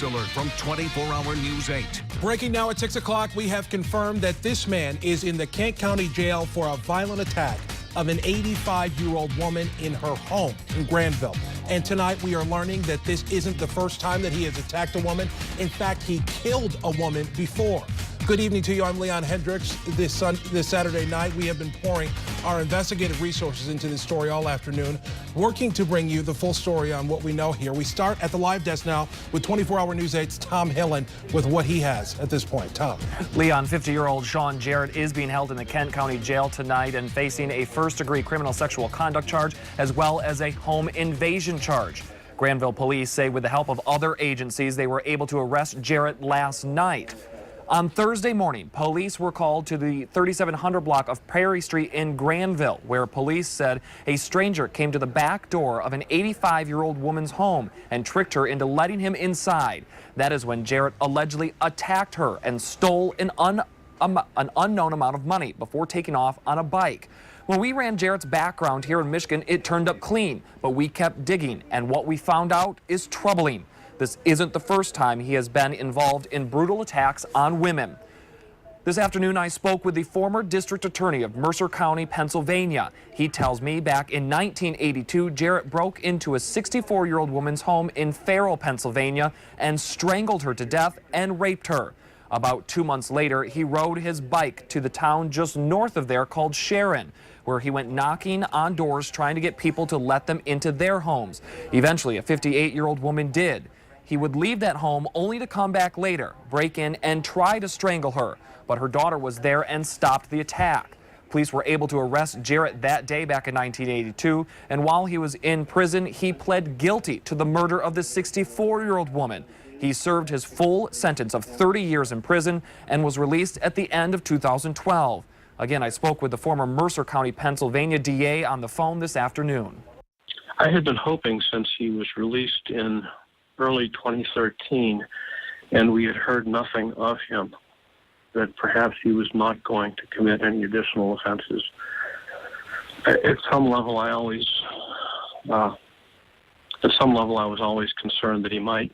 alert from 24-hour News 8. Breaking now at 6 o'clock, we have confirmed that this man is in the Kent County Jail for a violent attack of an 85-year-old woman in her home in Grandville. And tonight we are learning that this isn't the first time that he has attacked a woman. In fact, he killed a woman before. Good evening to you. I'm Leon Hendricks. This Saturday night, we have been pouring our investigative resources into this story all afternoon, working to bring you the full story on what we know here. We start at the live desk now with 24-hour News 8's Tom Hillen with what he has at this point. Tom. Leon, 50-year-old Sean Jarrett is being held in the Kent County Jail tonight and facing a first-degree criminal sexual conduct charge as well as a home invasion charge. Grandville police say with the help of other agencies, they were able to arrest Jarrett last night. On Thursday morning, police were called to the 3700 block of Prairie Street in Grandville, where police said a stranger came to the back door of an 85-year-old woman's home and tricked her into letting him inside. That is when Jarrett allegedly attacked her and stole an unknown amount of money before taking off on a bike. When we ran Jarrett's background here in Michigan, it turned up clean, but we kept digging, and what we found out is troubling. This isn't the first time he has been involved in brutal attacks on women. This afternoon, I spoke with the former district attorney of Mercer County, Pennsylvania. He tells me back in 1982, Jarrett broke into a 64-year-old woman's home in Farrell, Pennsylvania, and strangled her to death and raped her. About 2 months later, he rode his bike to the town just north of there called Sharon, where he went knocking on doors trying to get people to let them into their homes. Eventually, a 58-year-old woman did. He would leave that home only to come back later, break in, and try to strangle her. But her daughter was there and stopped the attack. Police were able to arrest Jarrett that day back in 1982, and while he was in prison, he pled guilty to the murder of the 64-year-old woman. He served his full sentence of 30 years in prison and was released at the end of 2012. Again, I spoke with the former Mercer County, Pennsylvania DA on the phone this afternoon. I had been hoping since he was released in early 2013 and we had heard nothing of him that perhaps he was not going to commit any additional offenses. At some level I was always concerned that he might.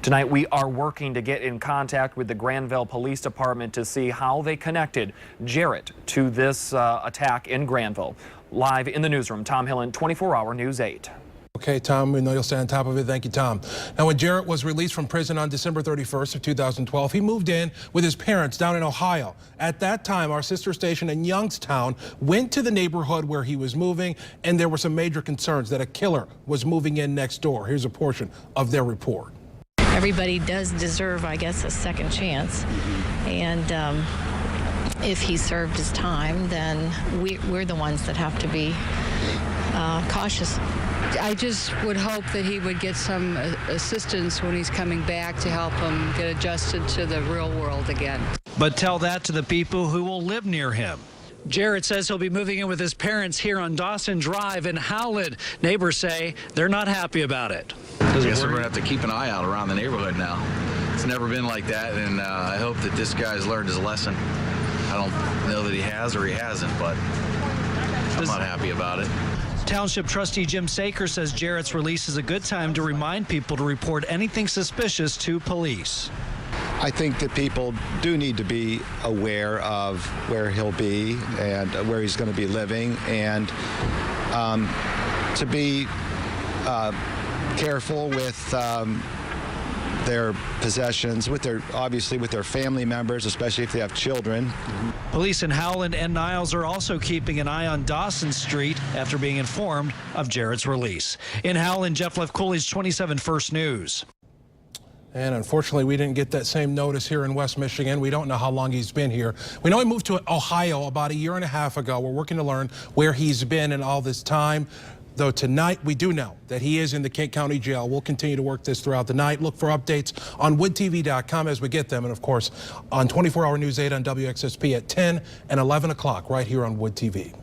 Tonight, we are working to get in contact with the Grandville Police Department to see how they connected Jarrett to this attack in Grandville. Live in the newsroom, Tom Hillen, 24-hour News 8. Okay, Tom, we know you'll stay on top of it. Thank you, Tom. Now, when Jarrett was released from prison on December 31st of 2012, he moved in with his parents down in Ohio. At that time, our sister station in Youngstown went to the neighborhood where he was moving, and there were some major concerns that a killer was moving in next door. Here's a portion of their report. Everybody does deserve, I guess, a second chance. And if he served his time, then we're the ones that have to be cautious. I just would hope that he would get some assistance when he's coming back to help him get adjusted to the real world again. But tell that to the people who will live near him. Jarrett says he'll be moving in with his parents here on Dawson Drive in Howland. Neighbors say they're not happy about it. I guess we're going to have to keep an eye out around the neighborhood now. It's never been like that, and I hope that this guy's learned his lesson. I don't know that he has or he hasn't, but I'm not happy about it. Township trustee Jim Saker says Jarrett's release is a good time to remind people to report anything suspicious to police. I think that people do need to be aware of where he'll be and where he's going to be living, and to be careful with their possessions, obviously with their family members, especially if they have children. Police in Howland and Niles are also keeping an eye on Dawson Street after being informed of Jarrett's release. In Howland, Jeff Lefcooley's 27 First News. And unfortunately, we didn't get that same notice here in West Michigan. We don't know how long he's been here. We know he moved to Ohio about a year and a half ago. We're working to learn where he's been in all this time. Though tonight, we do know that he is in the Kent County Jail. We'll continue to work this throughout the night. Look for updates on woodtv.com as we get them. And of course, on 24-hour News 8 on WXSP at 10 and 11 o'clock right here on Wood TV.